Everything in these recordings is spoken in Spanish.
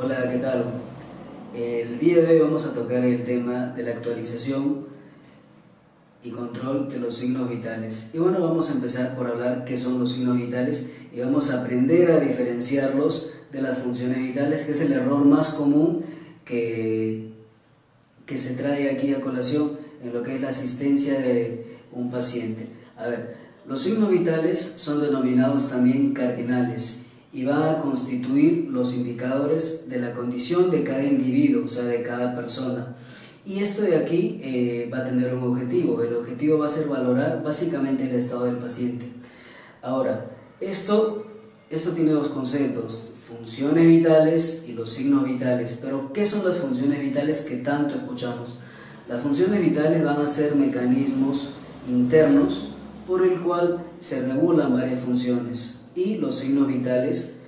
Hola, ¿qué tal? El día de hoy vamos a tocar el tema de la actualización y control de los signos vitales. Y bueno, vamos a empezar por hablar qué son los signos vitales y vamos a aprender a diferenciarlos de las funciones vitales, que es el error más común que se trae aquí a colación en lo que es la asistencia de un paciente. A ver, los signos vitales son denominados también cardinales y van a constituir los indicadores de la condición de cada individuo, o sea, de cada persona. Y esto de aquí va a tener un objetivo. El objetivo va a ser valorar básicamente el estado del paciente. Ahora, esto tiene dos conceptos: funciones vitales y los signos vitales. Pero, ¿qué son las funciones vitales que tanto escuchamos? Las funciones vitales van a ser mecanismos internos por el cual se regulan varias funciones, y los signos vitales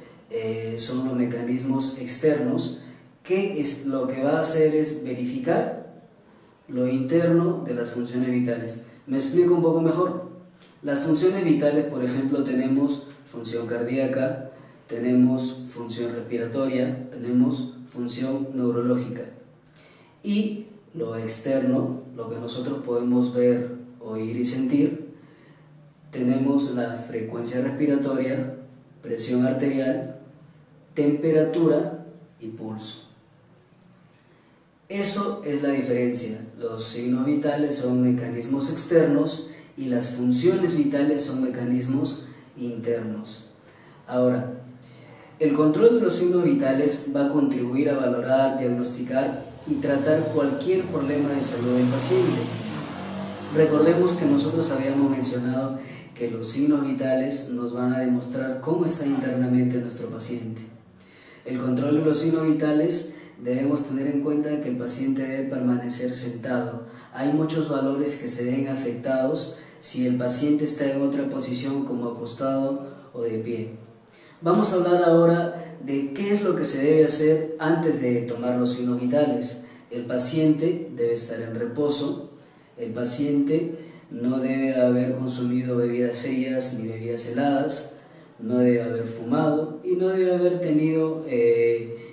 son los mecanismos externos que lo que va a hacer es verificar lo interno de las funciones vitales. Me explico un poco mejor. Las funciones vitales, por ejemplo, tenemos función cardíaca, tenemos función respiratoria, tenemos función neurológica. Y lo externo, lo que nosotros podemos ver, oír y sentir, tenemos la frecuencia respiratoria, presión arterial, temperatura y pulso. Eso es la diferencia. Los signos vitales son mecanismos externos y las funciones vitales son mecanismos internos. Ahora, el control de los signos vitales va a contribuir a valorar, diagnosticar y tratar cualquier problema de salud del paciente. Recordemos que nosotros habíamos mencionado que los signos vitales nos van a demostrar cómo está internamente nuestro paciente. El control de los signos vitales, debemos tener en cuenta que el paciente debe permanecer sentado. Hay muchos valores que se ven afectados si el paciente está en otra posición, como acostado o de pie. Vamos a hablar ahora de qué es lo que se debe hacer antes de tomar los signos vitales. El paciente debe estar en reposo. El paciente no debe haber consumido bebidas frías ni bebidas heladas, no debe haber fumado y no debe haber tenido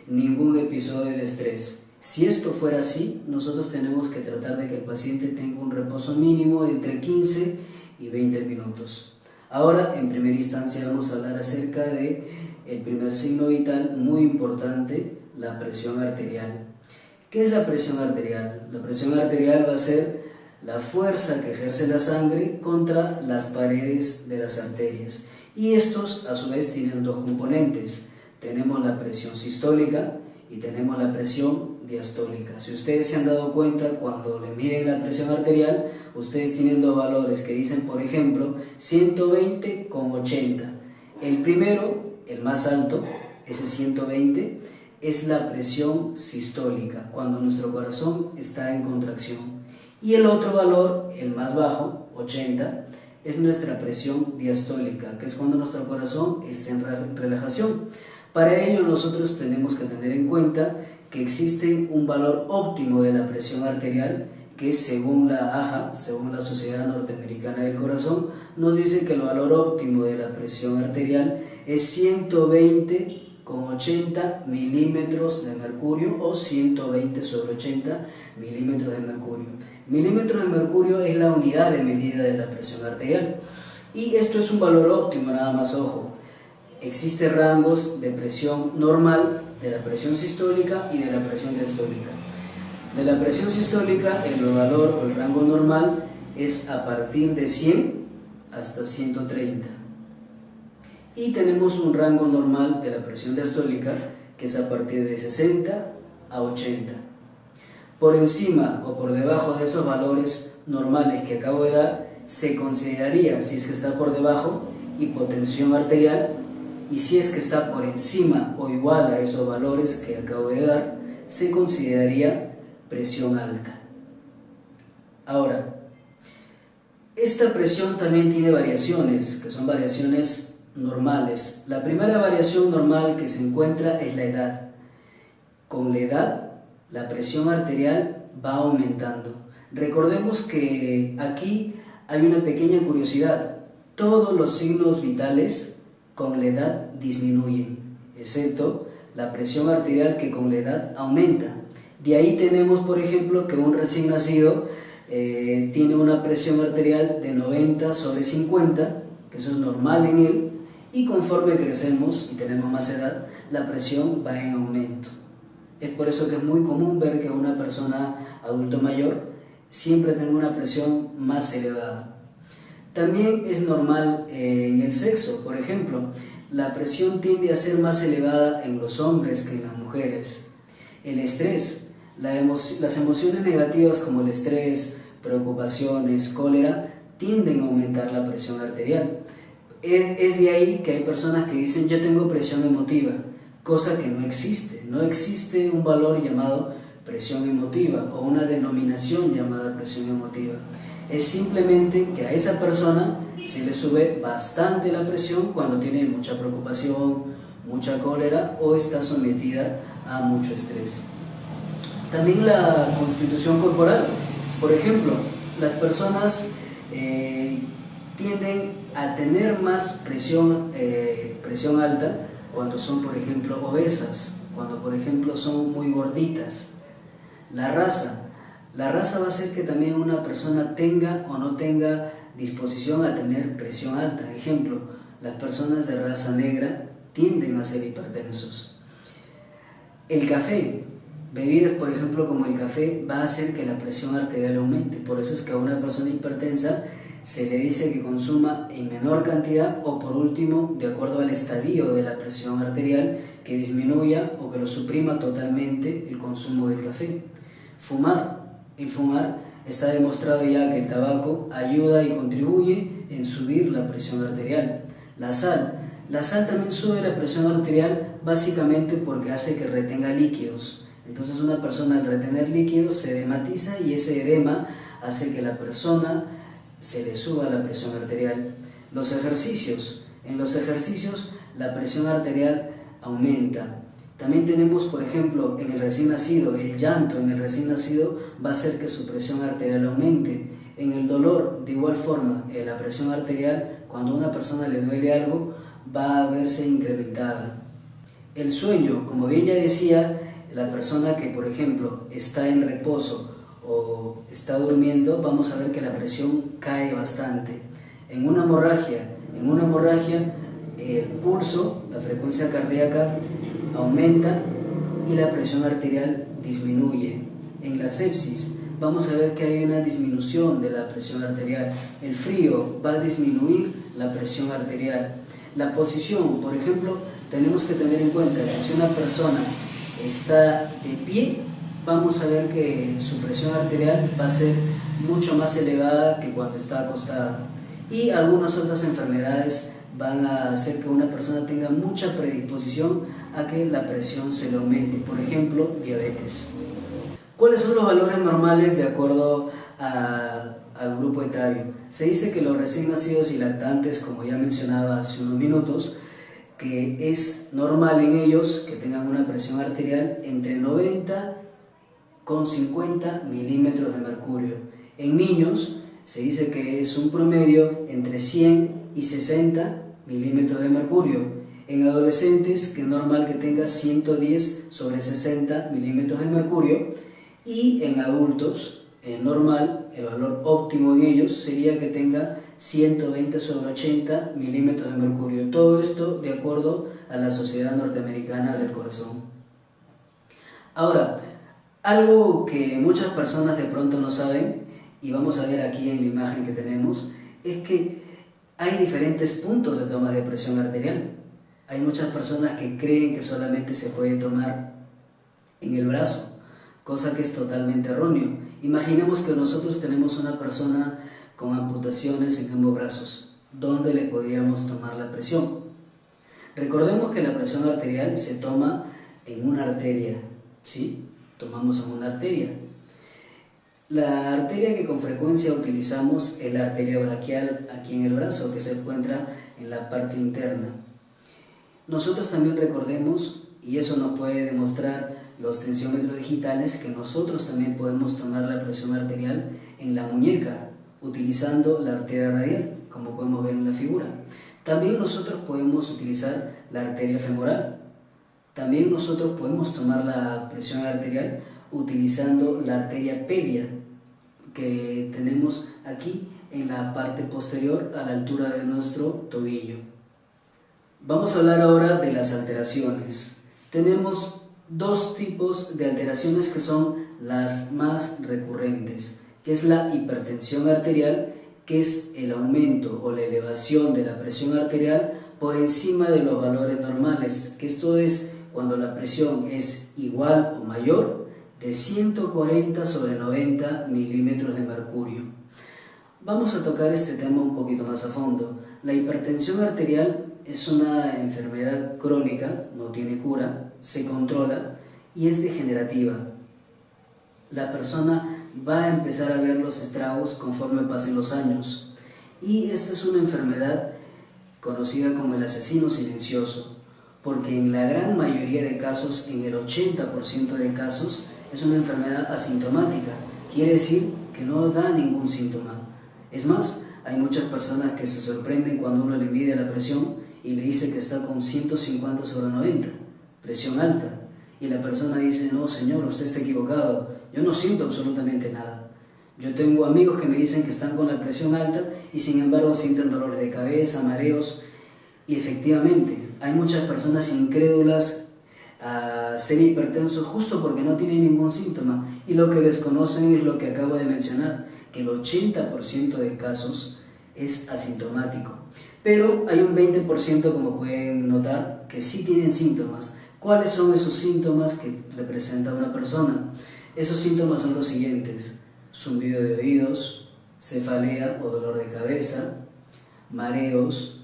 ningún episodio de estrés. Si esto fuera así, nosotros tenemos que tratar de que el paciente tenga un reposo mínimo de entre 15 y 20 minutos. Ahora, en primera instancia, vamos a hablar acerca de el primer signo vital muy importante, la presión arterial. ¿Qué es la presión arterial? La presión arterial va a ser la fuerza que ejerce la sangre contra las paredes de las arterias. Y estos a su vez tienen dos componentes. Tenemos la presión sistólica y tenemos la presión diastólica. Si ustedes se han dado cuenta, cuando le miden la presión arterial, ustedes tienen dos valores que dicen, por ejemplo, 120/80. El primero, el más alto, ese 120, es la presión sistólica, cuando nuestro corazón está en contracción. Y el otro valor, el más bajo, 80, es nuestra presión diastólica, que es cuando nuestro corazón está en relajación. Para ello nosotros tenemos que tener en cuenta que existe un valor óptimo de la presión arterial, que según la AHA, según la Sociedad Norteamericana del Corazón, nos dice que el valor óptimo de la presión arterial es 120/80 milímetros de mercurio o 120/80 milímetros de mercurio. Milímetros de mercurio es la unidad de medida de la presión arterial y esto es un valor óptimo, nada más. Ojo, existen rangos de presión normal, de la presión sistólica y de la presión diastólica. De la presión sistólica, el valor o el rango normal es a partir de 100 hasta 130. Y tenemos un rango normal de la presión diastólica que es a partir de 60 a 80. Por encima o por debajo de esos valores normales que acabo de dar, se consideraría, si es que está por debajo, hipotensión arterial, y si es que está por encima o igual a esos valores que acabo de dar, se consideraría presión alta. Ahora, esta presión también tiene variaciones, que son variaciones normales. La primera variación normal que se encuentra es la edad. Con la edad, la presión arterial va aumentando. Recordemos que aquí hay una pequeña curiosidad. Todos los signos vitales con la edad disminuyen, excepto la presión arterial que con la edad aumenta. De ahí tenemos, por ejemplo, que un recién nacido tiene una presión arterial de 90/50, que eso es normal en él, y conforme crecemos y tenemos más edad, la presión va en aumento. Es por eso que es muy común ver que una persona adulto mayor siempre tenga una presión más elevada. También es normal en el sexo, por ejemplo, la presión tiende a ser más elevada en los hombres que en las mujeres. El estrés, las emociones negativas como el estrés, preocupaciones, cólera, tienden a aumentar la presión arterial. Es de ahí que hay personas que dicen yo tengo presión emotiva, cosa que no existe. No existe un valor llamado presión emotiva o una denominación llamada presión emotiva. Es simplemente que a esa persona se le sube bastante la presión cuando tiene mucha preocupación, mucha cólera o está sometida a mucho estrés. También la constitución corporal. Por ejemplo, las personas tienden a tener más presión alta cuando son, por ejemplo, obesas, cuando, por ejemplo, son muy gorditas. La raza va a hacer que también una persona tenga o no tenga disposición a tener presión alta. Ejemplo, las personas de raza negra tienden a ser hipertensos. El café, bebidas por ejemplo como el café, va a hacer que la presión arterial aumente. Por eso es que a una persona hipertensa se le dice que consuma en menor cantidad o por último, de acuerdo al estadio de la presión arterial, que disminuya o que lo suprima totalmente el consumo del café. El fumar está demostrado ya que el tabaco ayuda y contribuye en subir la presión arterial. La sal también sube la presión arterial básicamente porque hace que retenga líquidos. Entonces una persona al retener líquidos se edematiza y ese edema hace que la persona se le suba la presión arterial. Los ejercicios. En los ejercicios la presión arterial aumenta. También tenemos, por ejemplo, en el recién nacido, el llanto en el recién nacido va a hacer que su presión arterial aumente. En el dolor, de igual forma, la presión arterial, cuando a una persona le duele algo, va a verse incrementada. El sueño, como bien ya decía, la persona que, por ejemplo, está en reposo o está durmiendo, vamos a ver que la presión cae bastante. En una hemorragia, el pulso, la frecuencia cardíaca aumenta y la presión arterial disminuye. En la sepsis vamos a ver que hay una disminución de la presión arterial. El frío va a disminuir la presión arterial. La posición, por ejemplo, tenemos que tener en cuenta que si una persona está de pie, vamos a ver que su presión arterial va a ser mucho más elevada que cuando está acostada. Y algunas otras enfermedades van a hacer que una persona tenga mucha predisposición a que la presión se le aumente, por ejemplo, diabetes. ¿Cuáles son los valores normales de acuerdo al grupo etario? Se dice que los recién nacidos y lactantes, como ya mencionaba hace unos minutos, que es normal en ellos que tengan una presión arterial entre 90 con 50 milímetros de mercurio. En niños se dice que es un promedio entre 100 y 60 milímetros de mercurio. En adolescentes, que es normal que tenga 110/60 milímetros de mercurio. Y en adultos, normal, el valor óptimo en ellos sería que tenga 120/80 milímetros de mercurio. Todo esto de acuerdo a la Sociedad Norteamericana del Corazón. Ahora, algo que muchas personas de pronto no saben, y vamos a ver aquí en la imagen que tenemos, es que hay diferentes puntos de toma de presión arterial. Hay muchas personas que creen que solamente se puede tomar en el brazo, cosa que es totalmente erróneo. Imaginemos que nosotros tenemos una persona con amputaciones en ambos brazos. ¿Dónde le podríamos tomar la presión? Recordemos que la presión arterial se toma en una arteria, ¿sí? Tomamos en una arteria. La arteria que con frecuencia utilizamos es la arteria braquial aquí en el brazo, que se encuentra en la parte interna. Nosotros también recordemos, y eso nos puede demostrar los tensiómetros digitales, que nosotros también podemos tomar la presión arterial en la muñeca, utilizando la arteria radial, como podemos ver en la figura. También nosotros podemos utilizar la arteria femoral. También nosotros podemos tomar la presión arterial utilizando la arteria pedia que tenemos aquí en la parte posterior a la altura de nuestro tobillo. Vamos a hablar ahora de las alteraciones. Tenemos dos tipos de alteraciones que son las más recurrentes, que es la hipertensión arterial, que es el aumento o la elevación de la presión arterial por encima de los valores normales, que esto es cuando la presión es igual o mayor de 140/90 milímetros de mercurio. Vamos a tocar este tema un poquito más a fondo. La hipertensión arterial es una enfermedad crónica, no tiene cura, se controla y es degenerativa. La persona va a empezar a ver los estragos conforme pasen los años. Y esta es una enfermedad conocida como el asesino silencioso, porque en la gran mayoría de casos, en el 80% de casos, es una enfermedad asintomática. Quiere decir que no da ningún síntoma. Es más, hay muchas personas que se sorprenden cuando uno le mide la presión y le dice que está con 150/90, presión alta. Y la persona dice, no señor, usted está equivocado, yo no siento absolutamente nada. Yo tengo amigos que me dicen que están con la presión alta y sin embargo sienten dolores de cabeza, mareos. Y efectivamente, hay muchas personas incrédulas a ser hipertensos justo porque no tienen ningún síntoma. Y lo que desconocen es lo que acabo de mencionar, que el 80% de casos es asintomático. Pero hay un 20%, como pueden notar, que sí tienen síntomas. ¿Cuáles son esos síntomas que representa una persona? Esos síntomas son los siguientes: zumbido de oídos, cefalea o dolor de cabeza, mareos,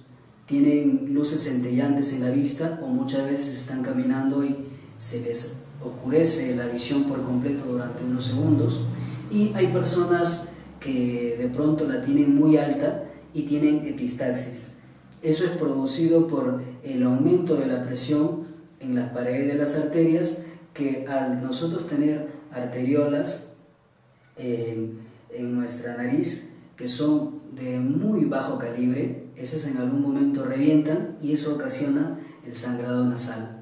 tienen luces centellantes en la vista o muchas veces están caminando y se les oscurece la visión por completo durante unos segundos. Y hay personas que de pronto la tienen muy alta y tienen epistaxis. Eso es producido por el aumento de la presión en las paredes de las arterias, que al nosotros tener arteriolas en nuestra nariz que son de muy bajo calibre, esas en algún momento revientan y eso ocasiona el sangrado nasal.